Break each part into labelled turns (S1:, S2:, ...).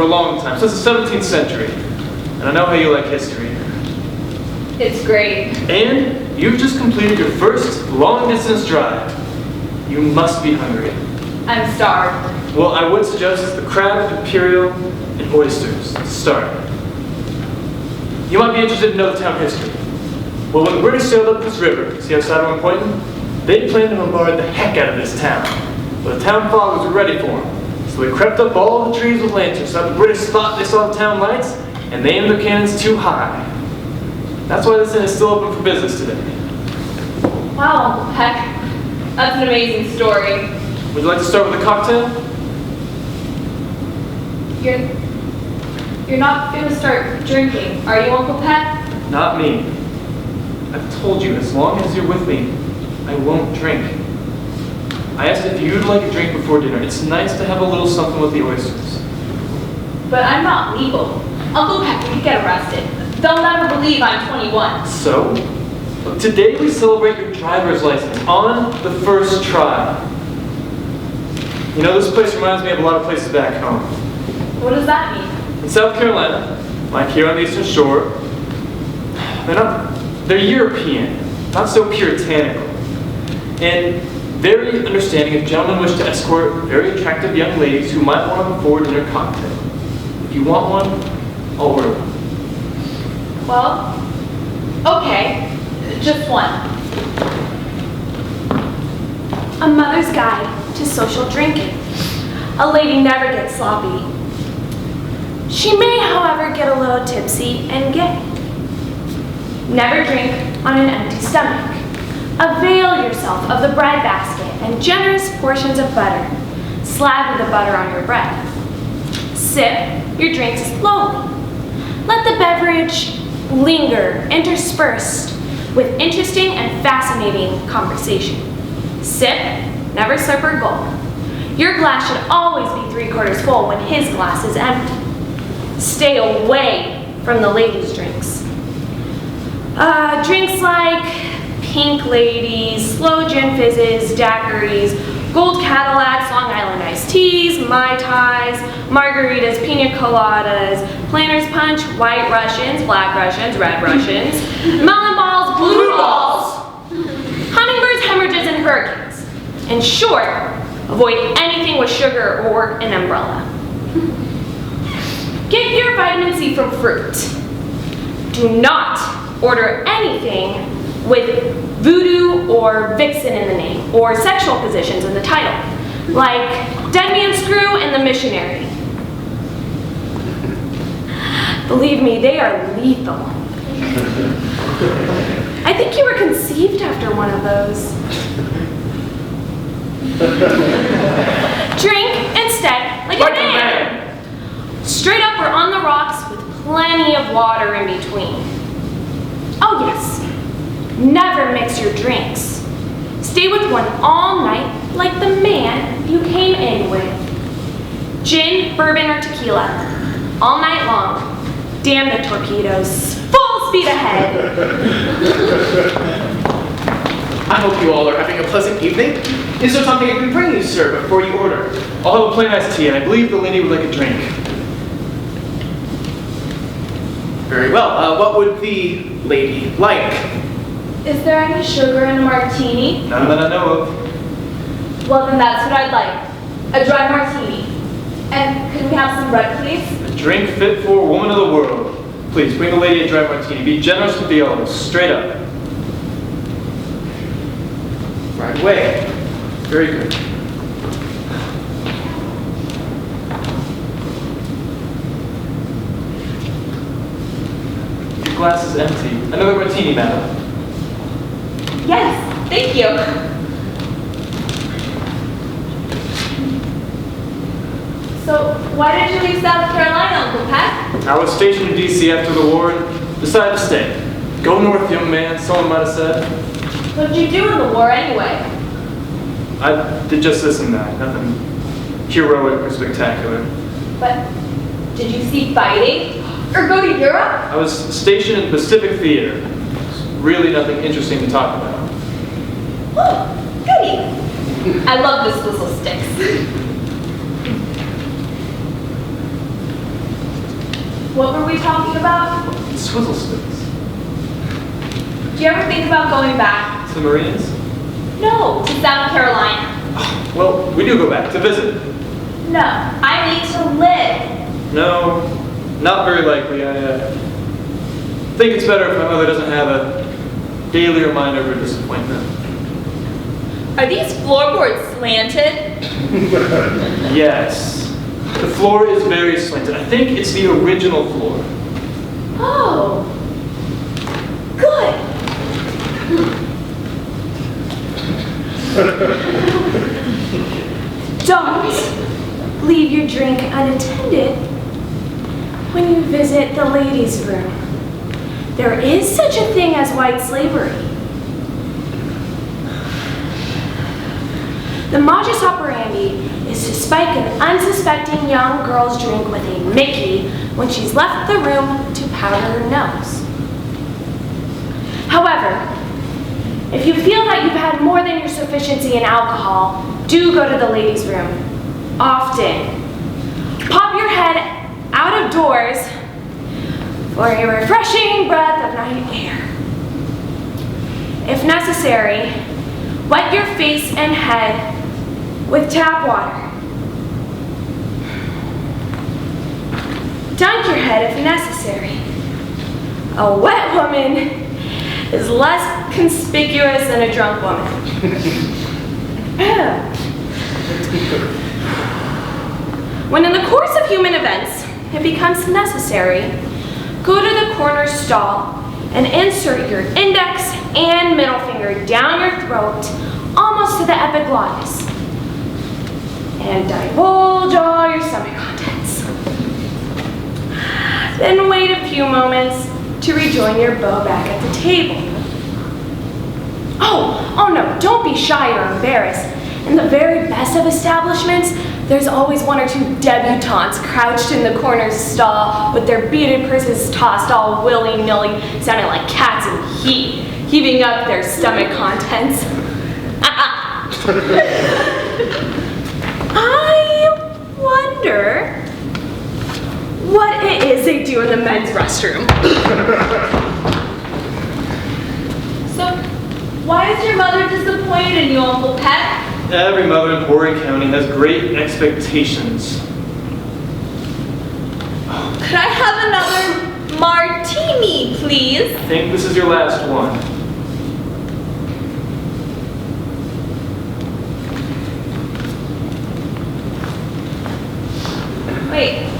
S1: For a long time, since the 17th century. And I know how you like history.
S2: It's great.
S1: And you've just completed your first long-distance drive. You must be hungry.
S2: I'm starved.
S1: Well, I would suggest the crab, imperial, and oysters to start. You might be interested in know the town history. Well, when the British sailed up this river, see outside where I'm pointing? They planned to bombard the heck out of this town. But the town fog was ready for them. So they crept up all the trees with lanterns so the British thought they saw the town lights, and they aimed their cannons too high. That's why this inn is still open for business today.
S2: Wow, heck. That's an amazing story.
S1: Would you like to start with a cocktail?
S2: You're not going to start drinking, are you, Uncle Pet?
S1: Not me. I've told you, as long as you're with me, I won't drink. I asked if you'd like a drink before dinner. It's nice to have a little something with the oysters.
S2: But I'm not legal. Uncle Pet could get arrested. They'll never believe I'm 21.
S1: So? Look, today we celebrate your driver's license on the first try. You know, this place reminds me of a lot of places back home.
S2: What does that mean?
S1: In South Carolina, like here on the Eastern Shore, they're European, not so puritanical, and very understanding if gentlemen wish to escort very attractive young ladies who might want to afford dinner cocktail. If you want one, I'll order one.
S2: Well, okay, just one.
S3: A Mother's Guide to Social Drinking. A lady never gets sloppy. She may, however, get a little tipsy and gay. Never drink on an empty stomach. Avail yourself of the bread basket and generous portions of butter. Slather the butter on your bread. Sip your drink slowly. Let the beverage linger interspersed with interesting and fascinating conversation. Sip, never slurp or gulp. Your glass should always be 3/4 full when his glass is empty. Stay away from the ladies' drinks. Drinks like pink ladies, slow gin fizzes, daiquiris, gold Cadillacs, Long Island iced teas, Mai Tais, margaritas, pina coladas, Planter's Punch, white Russians, black Russians, red Russians, melon balls, blue balls, hummingbirds, hemorrhages, and hurricanes. In short, avoid anything with sugar or an umbrella. Get your vitamin C from fruit. Do not order anything with voodoo or vixen in the name, or sexual positions in the title, like Dead Man Screw and The Missionary. Believe me, they are lethal. I think you were conceived after one of those. Drink instead like a man. Straight up or on the rocks with plenty of water in between. Oh yes, never mix your drinks. Stay with one all night like the man you came in with. Gin, bourbon, or tequila. All night long. Damn the torpedoes. Full speed ahead.
S4: I hope you all are having a pleasant evening. Is there something I can bring you, sir, before you order?
S1: I'll have a plain iced tea, and I believe the lady would like a drink.
S4: Very well. What would the lady like?
S2: Is there any sugar in a martini?
S1: None that I know of.
S2: Well, then that's what I'd like. A dry martini. And could we have some bread, please?
S1: A drink fit for a woman of the world. Please, bring the lady a dry martini. Be generous with the others. Straight up.
S4: Right away. Very good.
S1: Your glass is empty. Another martini, madam.
S2: Yes, thank you. So, why did you leave South Carolina, Uncle Pat?
S1: I was stationed in D.C. after the war and decided to stay. Go north, young man, someone might have said.
S2: What did you do in the war anyway?
S1: I did just this and that. Nothing heroic or spectacular.
S2: But did you see fighting? Or go to Europe?
S1: I was stationed in the Pacific Theater. Really nothing interesting to talk about.
S2: Oh, goody. I love this Swizzle Sticks. What were we talking about?
S1: Swizzle sticks.
S2: Do you ever think about going back?
S1: To the Marines?
S2: No, to South Carolina.
S1: Well, we do go back to visit.
S2: No, I need to live.
S1: No, not very likely. I think it's better if my mother doesn't have a daily reminder of her disappointment.
S2: Are these floorboards slanted?
S1: Yes. The floor is very slanted. I think it's the original floor.
S2: Oh, good.
S3: Don't leave your drink unattended when you visit the ladies' room. There is such a thing as white slavery. The modus operandi is to spike an unsuspecting young girl's drink with a Mickey when she's left the room to powder her nose. However, if you feel that you've had more than your sufficiency in alcohol, do go to the ladies' room. Often. Pop your head out of doors for a refreshing breath of night air. If necessary, wet your face and head with tap water. Dunk your head if necessary. A wet woman is less conspicuous than a drunk woman. When in the course of human events it becomes necessary, go to the corner stall and insert your index and middle finger down your throat almost to the epiglottis and divulge all your stomach contents. Then wait a few moments to rejoin your beau back at the table. Oh no, don't be shy or embarrassed. In the very best of establishments, there's always one or two debutantes crouched in the corner stall with their beaded purses tossed all willy-nilly, sounding like cats in heat, heaving up their stomach contents. I wonder what it is they do in the men's restroom.
S2: So, why is your mother disappointed in you, Uncle Pet?
S1: Every mother in Horry County has great expectations.
S2: Could I have another martini, please?
S1: I think this is your last one.
S2: Wait,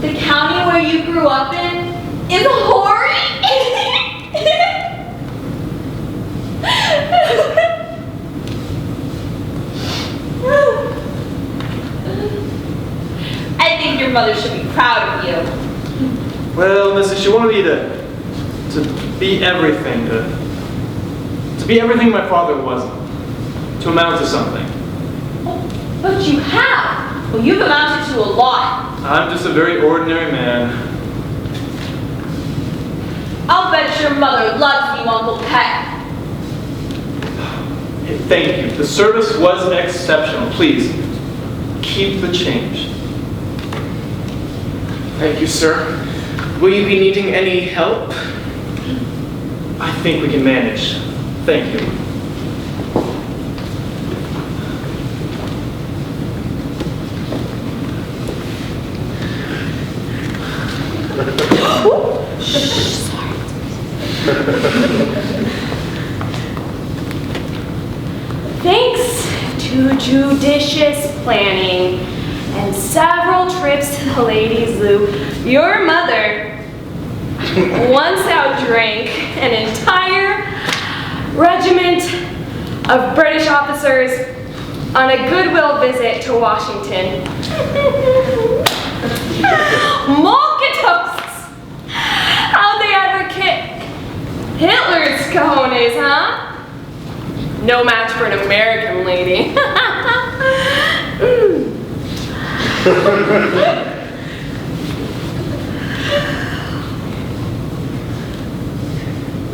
S2: the county where you grew up in is Horry? I think your mother should be proud of you.
S1: Well, Mrs., she wanted me to be everything, to be everything my father wasn't, to amount to something.
S2: Oh, but you have. Well, you've amounted to a lot.
S1: I'm just a very ordinary man.
S2: I'll bet your mother loves you, Uncle Pet.
S1: Hey, thank you. The service was exceptional. Please, keep the change.
S4: Thank you, sir. Will you be needing any help?
S1: I think we can manage. Thank you.
S3: Thanks to judicious planning and several trips to the ladies' loo, your mother once outdrank an entire regiment of British officers on a goodwill visit to Washington. Molkatoasts! How'd they ever kick Hitler's cojones, huh? No match for an American lady.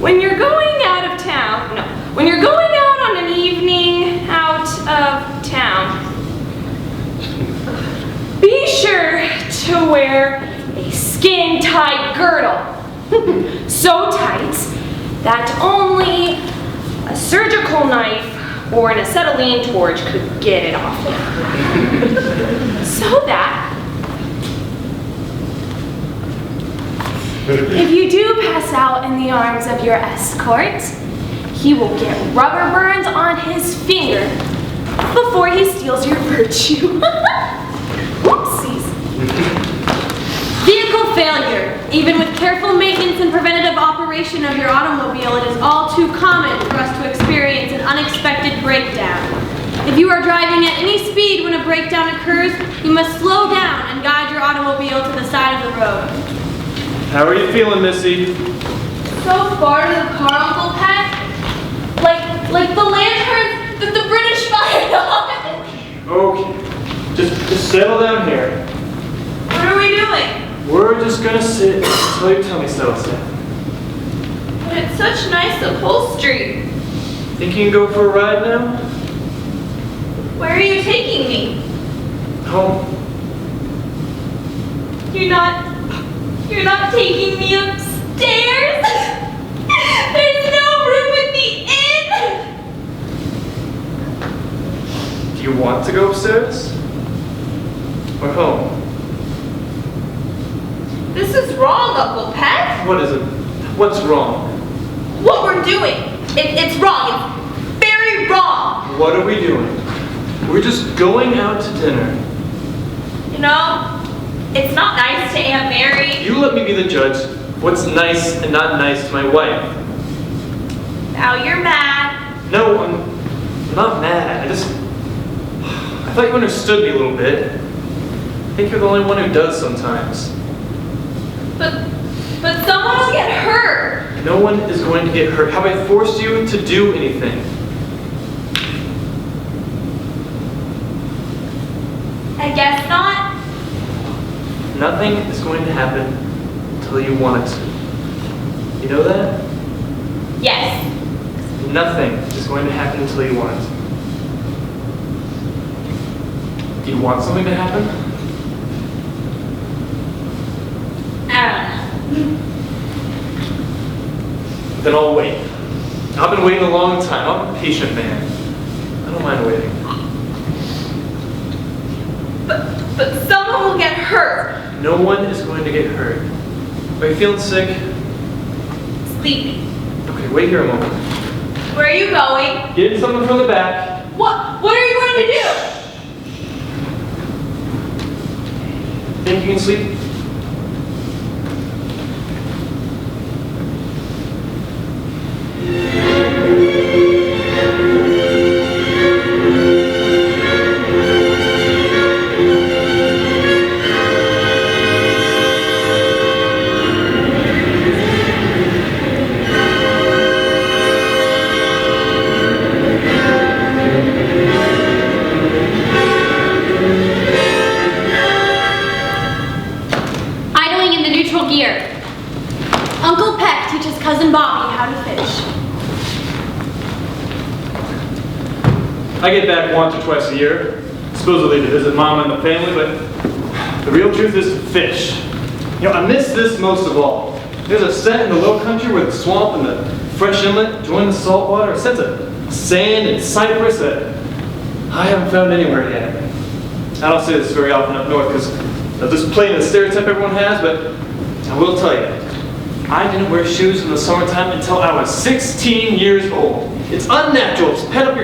S3: When you're going out of town, when you're going out on an evening out of town, be sure to wear a skin-tight girdle. So tight that only a surgical knife or an acetylene torch could get it off there. So that if you do pass out in the arms of your escort, he will get rubber burns on his finger before he steals your virtue. Whoopsies. Vehicle failure. Even with careful maintenance and preventative operation of your automobile, it is all too common for us to experience an unexpected breakdown. If you are driving at any speed when a breakdown occurs, you must slow down and guide your automobile to the side of the road.
S1: How are you feeling, Missy?
S2: So far to the car, Uncle Pat. Like the lanterns that the British fired on.
S1: Okay. Just settle down here.
S2: What are we doing?
S1: We're just gonna sit until your tummy settles down.
S2: But it's such nice upholstery.
S1: Think you can go for a ride now?
S2: Where are you taking me?
S1: Home.
S2: You're not taking me upstairs? There's no room in the inn!
S1: Do you want to go upstairs? Or home?
S2: This is wrong, Uncle Pat.
S1: What is it? What's wrong?
S2: What we're doing. It's wrong. It's very wrong.
S1: What are we doing? We're just going out to dinner.
S2: You know, it's not nice to Aunt Mary.
S1: You let me be the judge. What's nice and not nice to my wife?
S2: Now you're mad.
S1: No, I'm not mad. I thought you understood me a little bit. I think you're the only one who does sometimes.
S2: But someone will get hurt.
S1: No one is going to get hurt. Have I forced you to do anything?
S2: I guess not.
S1: Nothing is going to happen until you want it to. You know that?
S2: Yes.
S1: Nothing is going to happen until you want it. Do you want something to happen?
S2: I don't know.
S1: Then I'll wait. I've been waiting a long time. I'm a patient man. I don't mind waiting.
S2: But someone will get hurt.
S1: No one is going to get hurt. Are you feeling sick?
S2: Sleepy.
S1: Okay, wait here a moment.
S2: Where are you going?
S1: Get something from the back.
S2: What are you going to do?
S1: Think you can sleep? I get back once or twice a year, supposedly to visit Mom and the family, but the real truth is to fish. You know, I miss this most of all. There's a set in the low country where the swamp and the fresh inlet join the salt water. A set of sand and cypress that I haven't found anywhere yet. I don't say this very often up north because of this plain stereotype everyone has, but I will tell you, I didn't wear shoes in the summertime until I was 16 years old. It's unnatural to pet up your